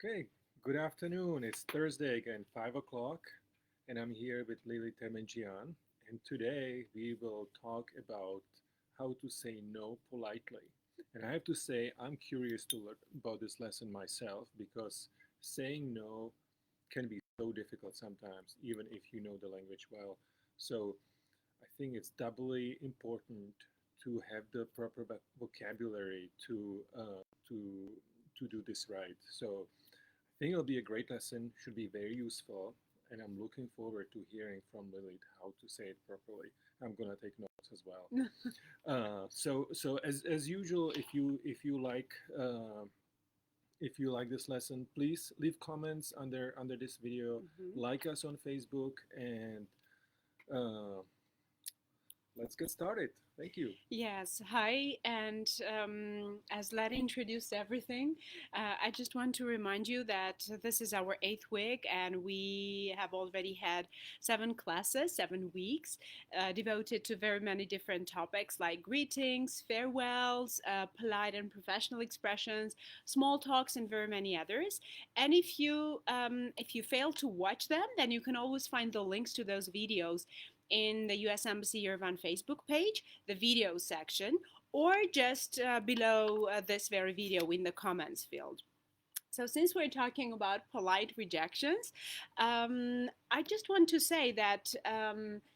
Okay, good afternoon. It's Thursday again, 5 o'clock, and I'm here with Lilit Termenjyan. And today we will talk about how to say no politely. And I have to say, I'm curious to learn about this lesson myself because saying no can be so difficult sometimes, even if you know the language well. So I think it's doubly important to have the proper vocabulary to do this right. So I think it'll be a great lesson, should be very useful, and I'm looking forward to hearing from Lilith how to say it properly. I'm gonna take notes as well. So as usual, if you like this lesson, please leave comments under this video, Mhm. like us on Facebook, and uh, let's get started. Thank you. Yes, hi. And as Ladi introduced everything, I just want to remind you that this is our eighth week, and we have already had 7 classes, 7 weeks devoted to very many different topics like greetings, farewells, polite and professional expressions, small talks, and very many others. And if you fail to watch them, then you can always find the links to those videos in the US Embassy Yerevan Facebook page, the video section, or just below this very video in the comments field. So since we're talking about polite rejections, I just want to say that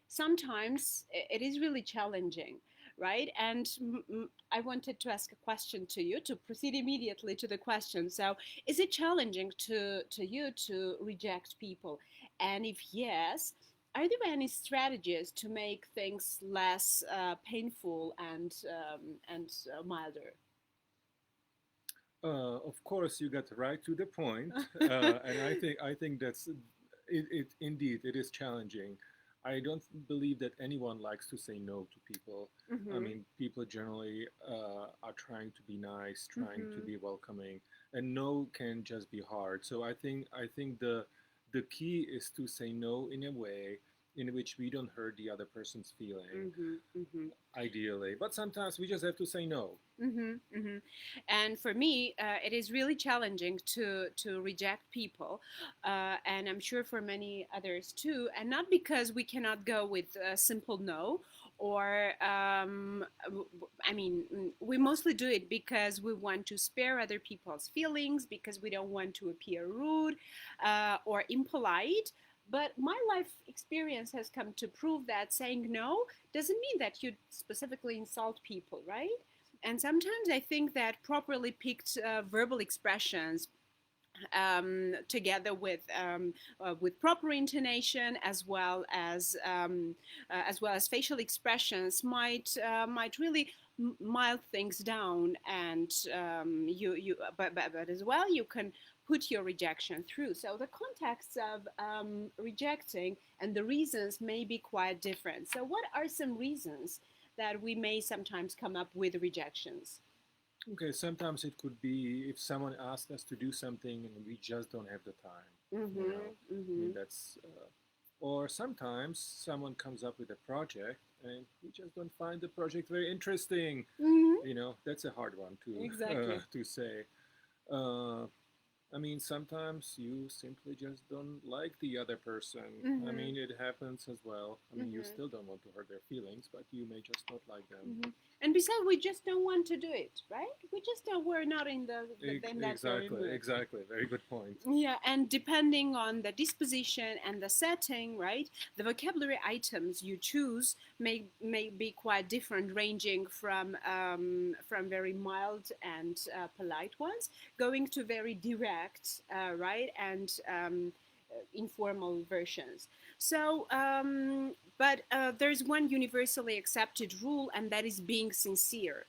sometimes it is really challenging, right? And I wanted to ask a question to you to proceed immediately to the question. So is it challenging to you to reject people? And if yes, are there any strategies to make things less painful and milder? Of course, you got right to the point, and I think that's it. It indeed it is challenging. I don't believe that anyone likes to say no to people. I Mm-hmm. mean, people generally are trying to be nice, trying to Mm-hmm. be welcoming, and no can just be hard. So I think the key is to say no in a way in which we don't hurt the other person's feeling, Mm-hmm. Mm-hmm. ideally. But sometimes we just have to say no. Mm-hmm, mm-hmm. And for me, it is really challenging to reject people, and I'm sure for many others too. And not because we cannot go with a simple no, or I mean, we mostly do it because we want to spare other people's feelings, because we don't want to appear rude or impolite. But my life experience has come to prove that saying no doesn't mean that you specifically insult people, right? And sometimes I think that properly picked verbal expressions together with proper intonation as well as facial expressions might really mild things down, and but as well you can put your rejection through. So the context of rejecting and the reasons may be quite different. So what are some reasons that we may sometimes come up with rejections? Okay, sometimes it could be if someone asks us to do something and we just don't have the time. You know, Mm-hmm, I mean mm-hmm, that's, or sometimes someone comes up with a project and we just don't find the project very interesting. mm-hmm. You know, that's a hard one to Exactly. to say. Uh, I mean, sometimes you simply just don't like the other person. I Mm-hmm, mean, it happens as well. I mean, you mm-hmm, still don't want to hurt their feelings, but you may just not like them. mm-hmm. And besides, we just don't want to do it, right? We just don't. We're not in that very Exactly, mood. exactly. Very good point. Yeah, and depending on the disposition and the setting, right, the vocabulary items you choose may be quite different, ranging from very mild and polite ones, going to very direct, right, and informal versions. So, but there's one universally accepted rule, and that is being sincere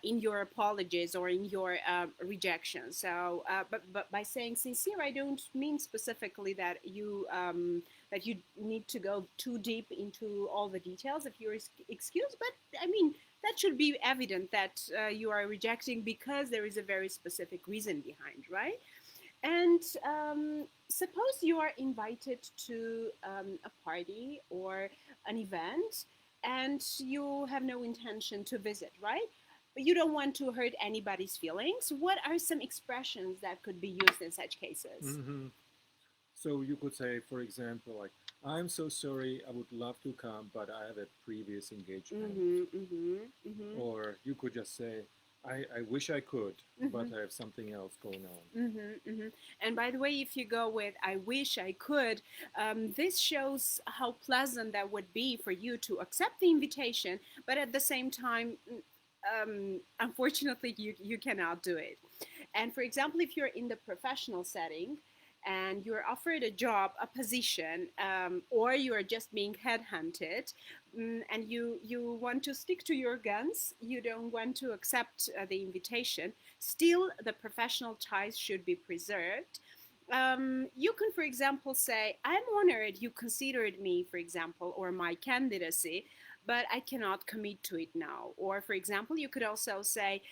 in your apologies or in your rejection. So, but by saying sincere, I don't mean specifically that you need to go too deep into all the details of your excuse. But I mean that should be evident that you are rejecting because there is a very specific reason behind, right? And suppose you are invited to a party or an event and you have no intention to visit, right? but you don't want to hurt anybody's feelings. What are some expressions that could be used in such cases? Mm-hmm. So you could say, for example, like, I'm so sorry, I would love to come, but I have a previous engagement. Or you could just say, I wish I could, but I have something else going on. And by the way, if you go with I wish I could, this shows how pleasant that would be for you to accept the invitation, but at the same time, unfortunately, you cannot do it. And for example, if you're in the professional setting, and you're offered a job, a position, or you're just being headhunted, and you want to stick to your guns, you don't want to accept the invitation, still the professional ties should be preserved. You can, for example, say, I'm honored you considered me, for example, or my candidacy, but I cannot commit to it now. Or, for example, you could also say,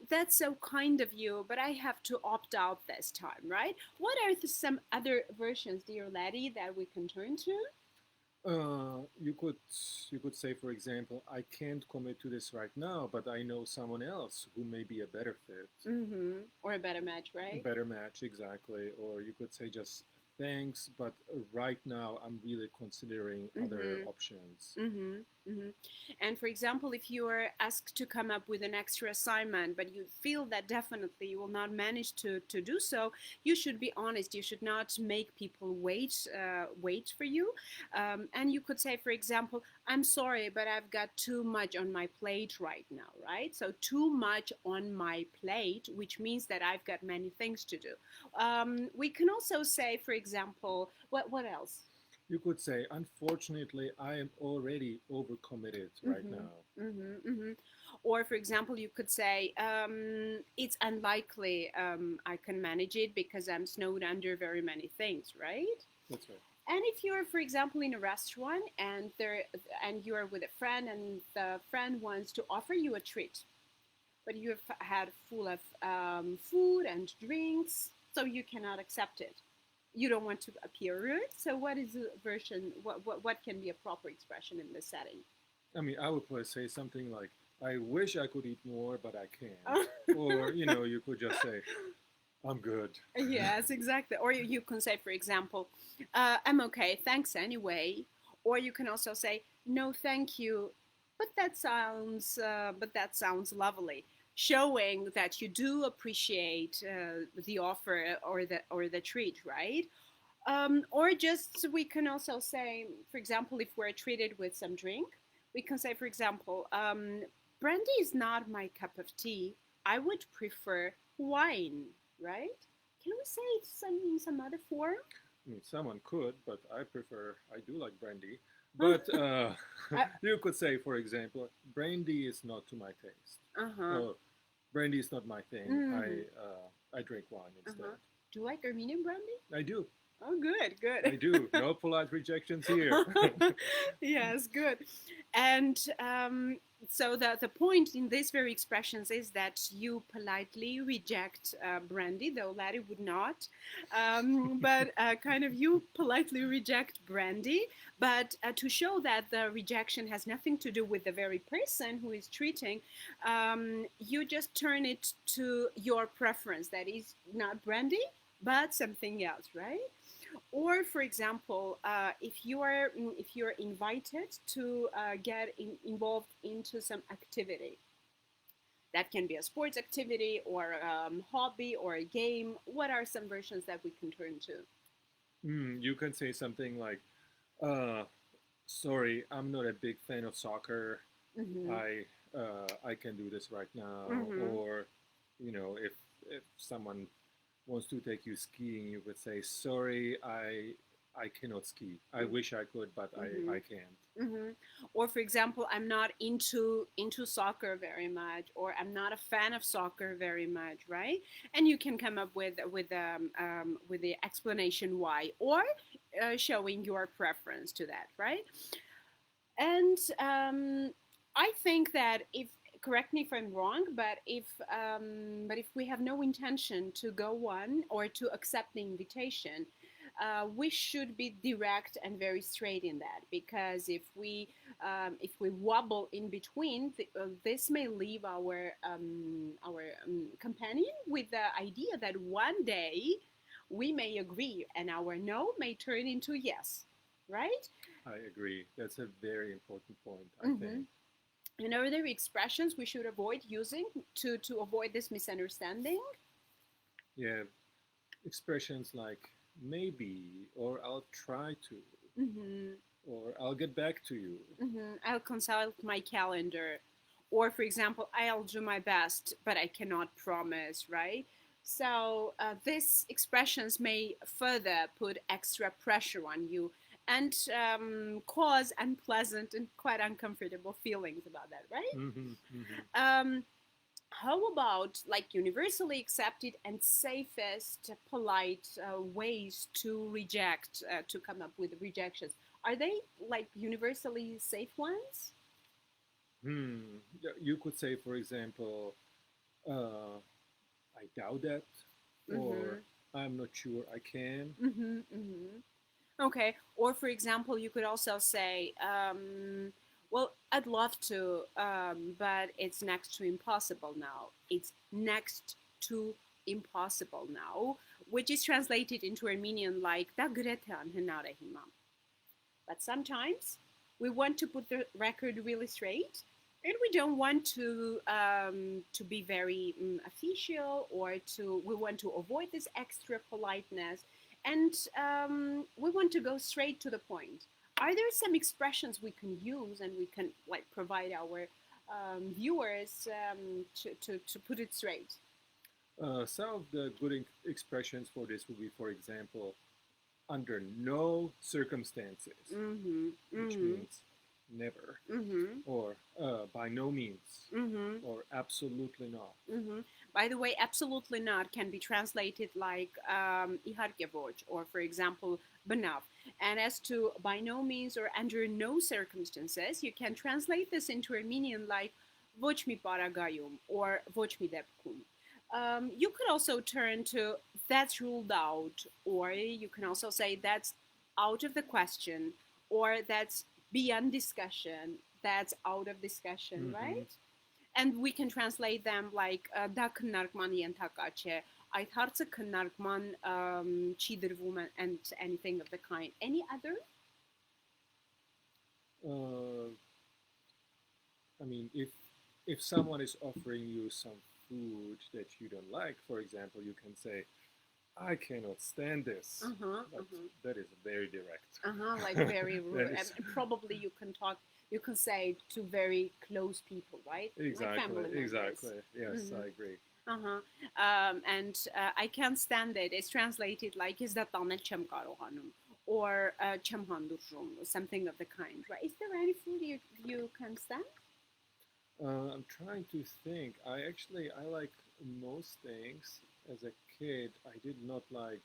that's so kind of you, but I have to opt out this time, right? What are some other versions, dear Ladi, that we can turn to? You could say, for example, I can't commit to this right now, but I know someone else who may be a better fit. Or a better match, right? A better match, exactly. Or you could say just, thanks, but right now I'm really considering other options. And for example, if you are asked to come up with an extra assignment, but you feel that definitely you will not manage to do so, you should be honest. You should not make people wait for you. And you could say, for example, I'm sorry, but I've got too much on my plate right now, right? So too much on my plate, which means that I've got many things to do. We can also say, for example, what else? You could say, unfortunately, I am already overcommitted right now. Or, for example, you could say, it's unlikely I can manage it because I'm snowed under very many things, right? That's right. And if you're, for example, in a restaurant and you're with a friend and the friend wants to offer you a treat, but you've had full of food and drinks, so you cannot accept it. You don't want to appear rude. So what is the version? What can be a proper expression in this setting? I mean, I would probably say something like, I wish I could eat more, but I can't. Or, you could just say, I'm good. Yes, exactly. Or you can say, for example, I'm okay, thanks anyway. Or you can also say, no, thank you, but that sounds lovely, showing that you do appreciate the offer or the treat, right? Or just we can also say, for example, if we're treated with some drink, we can say, for example, brandy is not my cup of tea. I would prefer wine, right? Can we say it in some other form? I mean, someone could, but I do like brandy. But you could say, for example, brandy is not to my taste. Brandy is not my thing. I drink wine instead. Do you like Armenian brandy? I do. Oh, good. I do. No polite rejections here. Yes, good. And so the point in these very expressions is that you politely reject brandy, though Ladi would not. But kind of you politely reject brandy, but to show that the rejection has nothing to do with the very person who is treating, you just turn it to your preference. That is not brandy, but something else, right? Or, for example, if you're invited to get involved into some activity, that can be a sports activity or a hobby or a game. What are some versions that we can turn to? You can say something like, sorry, I'm not a big fan of soccer. I can do this right now. Or, if someone wants to take you skiing, you would say, sorry, I cannot ski. I wish I could, but I can't. Or, for example, I'm not into soccer very much, or I'm not a fan of soccer very much, right? And you can come up with the explanation why, or showing your preference to that, right? And I think that correct me if I'm wrong, but if we have no intention to go on or to accept the invitation, we should be direct and very straight in that. Because if we if we wobble in between, this may leave our companion with the idea that one day we may agree and our no may turn into yes, right? I agree. That's a very important point, I think. And are there expressions we should avoid using to avoid this misunderstanding? Yeah, expressions like maybe, or I'll try to, or I'll get back to you. I'll consult my calendar. Or, for example, I'll do my best, but I cannot promise, right? So these expressions may further put extra pressure on you and cause unpleasant and quite uncomfortable feelings about that, right? How about like universally accepted and safest polite ways to reject, to come up with rejections? Are they like universally safe ones? You could say, for example, I doubt that, or I'm not sure I can. Okay. Or, for example, you could also say, well, I'd love to, but it's next to impossible now. It's next to impossible now, which is translated into Armenian like «Da գրեթե անհնար է հիմա». But sometimes we want to put the record really straight, and we don't want to be very official, or we want to avoid this extra politeness, and we want to go straight to the point. Are there some expressions we can use and we can like provide our viewers to put it straight? Some of the good expressions for this would be, for example, under no circumstances, which means never, or by no means, or absolutely not. By the way, absolutely not can be translated like իհարկե ոչ, or for example, բնավ. And as to by no means or under no circumstances, you can translate this into Armenian like ոչ մի պարագայում or ոչ մի դեպքում. You could also turn to that's ruled out, or you can also say that's out of the question, or that's beyond discussion, that's out of discussion, right? And we can translate them like դա քննարկման ենթակա չէ, այդ հարցը քննարկման չի դրվում, and anything of the kind. Any other? I mean, if someone is offering you some food that you don't like, for example, you can say, I cannot stand this. But that is very direct. Like very rude. And probably you can say to very close people, right? Exactly. Yes, I agree. And I can't stand it. It's translated like is that տանել չեմ կարողանում, or չեմ հանդուրժում, something of the kind, right? Is there any food you can stand? I'm trying to think. I like most things. As a kid, I did not like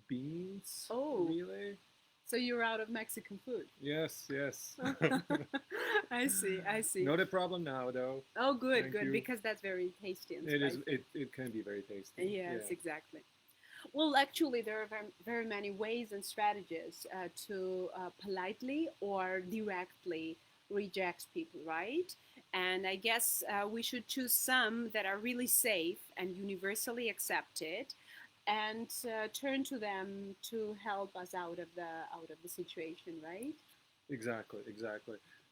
beans. Oh, really? So you're out of Mexican food? Yes. I see. Not a problem now, though. Oh, good, because that's very tasty and spicy. It can be very tasty. Yes, exactly. Well, actually, there are very many ways and strategies to politely or directly reject people, right? And I guess we should choose some that are really safe and universally accepted, and turn to them to help us out of the situation, right? Exactly.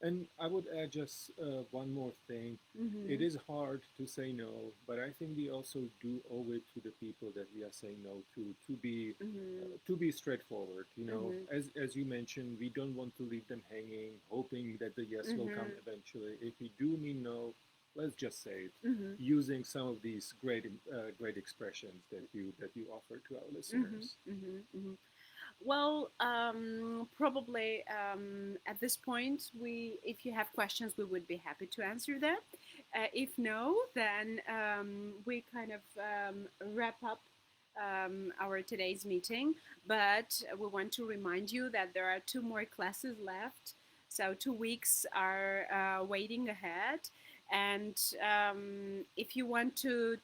And I would add just one more thing. It is hard to say no, but I think we also do owe it to the people that we are saying no to be straightforward. You know, as you mentioned, we don't want to leave them hanging, hoping that the yes will come eventually. If we do mean no, let's just say it, using some of these great expressions that you offer to our listeners. Well, probably at this point, if you have questions, we would be happy to answer them. If no, then we kind of wrap up our today's meeting. But we want to remind you that there are 2 more classes left. So 2 weeks are waiting ahead. And if you want to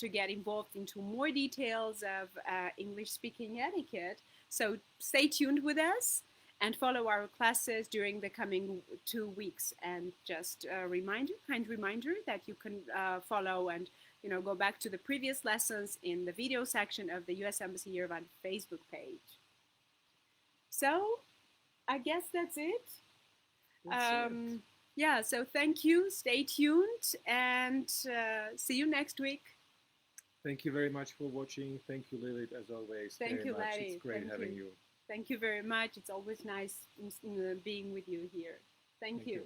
get involved into more details of English speaking etiquette, so stay tuned with us. and follow our classes during the coming 2 weeks. And just a kind reminder that you can follow and go back to the previous lessons in the video section of the U.S. Embassy Yerevan Facebook page. So I guess that's it. Yeah, so thank you. Stay tuned and see you next week. Thank you very much for watching. Thank you, Lilit, as always. Thank you, Ladi. It's great having you. Thank you very much. It's always nice being with you here. Thank you.